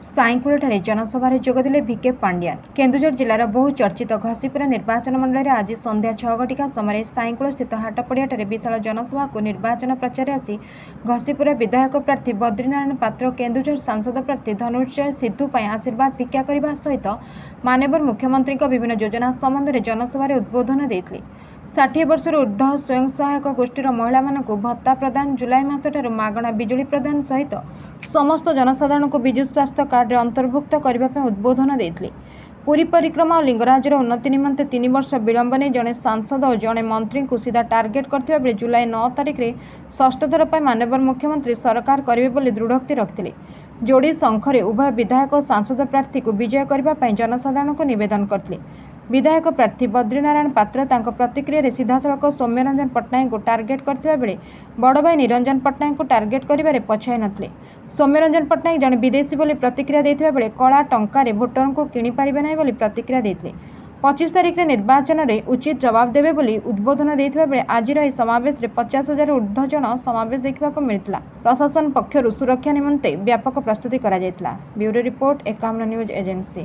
ସାଇଙ୍କୁଳଠାରେ ଜନସଭାରେ ଯୋଗଦେଲେ ଭିକେ ପାଣ୍ଡିଆନ। କେନ୍ଦୁଝର ଜିଲ୍ଲାର ବହୁ ଚର୍ଚ୍ଚିତ ଘସିପୁରା ନିର୍ବାଚନ ମଣ୍ଡଳୀରେ ଆଜି ସନ୍ଧ୍ୟା 6 ଘଟିକା ସମୟରେ ସାଇଙ୍କୁଳସ୍ଥିତ ହାଟପଡ଼ିଆଠାରେ ବିଶାଳ ଜନସଭାକୁ ନିର୍ବାଚନ ପ୍ରଚାରରେ ଆସି ଘସିପୁରା ବିଧାୟକ ପ୍ରାର୍ଥୀ ବଦ୍ରିନାରାୟଣ ପାତ୍ର କେନ୍ଦୁଝର ସାଂସଦ ପ୍ରାର୍ଥୀ ଧନୁଞ୍ଜୟ ସିଦ୍ଧୁ ପାଇଁ ଆଶୀର୍ବାଦ ଭିକ୍ଷା କରିବା ସହିତ ମାନ୍ୟବର ମୁଖ୍ୟମନ୍ତ୍ରୀଙ୍କ ବିଭିନ୍ନ ଯୋଜନା ସମ୍ବନ୍ଧରେ ଜନସଭାରେ ଉଦ୍ବୋଧନ ଦେଇଥିଲେ। 60 ବର୍ଷରୁ ଉର୍ଦ୍ଧ୍ୱ ସ୍ୱୟଂ ସହାୟକ ଗୋଷ୍ଠୀର ମହିଳାମାନଙ୍କୁ ଭତ୍ତା ପ୍ରଦାନ, ଜୁଲାଇ ମାସଠାରୁ ମାଗଣା ବିଜୁଳି ପ୍ରଦାନ ସହିତ ସମସ୍ତ ଜନସାଧାରଣଙ୍କୁ ବିଜୁ ସ୍ୱାସ୍ଥ୍ୟ କାର୍ଡରେ ଅନ୍ତର୍ଭୁକ୍ତ କରିବା ପାଇଁ ଉଦ୍ବୋଧନ ଦେଇଥିଲେ। ପୁରୀ ପରିକ୍ରମା ଓ ଲିଙ୍ଗରାଜର ଉନ୍ନତି ନିମନ୍ତେ 3 ବର୍ଷ ବିଳମ୍ବ ନେଇ ଜଣେ ସାଂସଦ ଓ ଜଣେ ମନ୍ତ୍ରୀଙ୍କୁ ସିଧା ଟାର୍ଗେଟ କରିଥିବା ବେଳେ ଜୁଲାଇ 9 ତାରିଖରେ ଷଷ୍ଠ ଥର ପାଇଁ ମାନ୍ୟବର ମୁଖ୍ୟମନ୍ତ୍ରୀ ସରକାର କରିବେ ବୋଲି ଦୃଢ଼ୋକ୍ତି ରଖିଥିଲେ। ଯୋଡ଼ି ଶଙ୍ଖରେ ଉଭୟ ବିଧାୟକ ଓ ସାଂସଦ ପ୍ରାର୍ଥୀଙ୍କୁ ବିଜୟ କରିବା ପାଇଁ ଜନସାଧାରଣଙ୍କୁ ନିବେଦନ କରିଥିଲେ। ବିଧାୟକ ପ୍ରାର୍ଥୀ ବଦ୍ରିନାରାୟଣ ପାତ୍ର ତାଙ୍କ ପ୍ରତିକ୍ରିୟାରେ ସିଧାସଳଖ ସୌମ୍ୟରଞ୍ଜନ ପଟ୍ଟନାୟକଙ୍କୁ ଟାର୍ଗେଟ କରିଥିବା ବେଳେ ବଡ଼ ଭାଇ ନିରଞ୍ଜନ ପଟ୍ଟନାୟକଙ୍କୁ ଟାର୍ଗେଟ କରିବାରେ ପଛାଇ ନଥିଲେ। ସୌମ୍ୟରଞ୍ଜନ ପଟ୍ଟନାୟକ ଜଣେ ବିଦେଶୀ ବୋଲି ପ୍ରତିକ୍ରିୟା ଦେଇଥିବା ବେଳେ କଳା ଟଙ୍କାରେ ଭୋଟରଙ୍କୁ କିଣିପାରିବେ ନାହିଁ ବୋଲି ପ୍ରତିକ୍ରିୟା ଦେଇଥିଲେ। 25 ତାରିଖରେ ନିର୍ବାଚନରେ ଉଚିତ ଜବାବ ଦେବେ ବୋଲି ଉଦ୍ବୋଧନ ଦେଇଥିବା ବେଳେ ଆଜିର ଏହି ସମାବେଶରେ 50,000ରୁ ଉର୍ଦ୍ଧ୍ୱ ଜଣ ସମାବେଶ ଦେଖିବାକୁ ମିଳିଥିଲା। ପ୍ରଶାସନ ପକ୍ଷରୁ ସୁରକ୍ଷା ନିମନ୍ତେ ବ୍ୟାପକ ପ୍ରସ୍ତୁତି କରାଯାଇଥିଲା। Bureau report 51 news agency.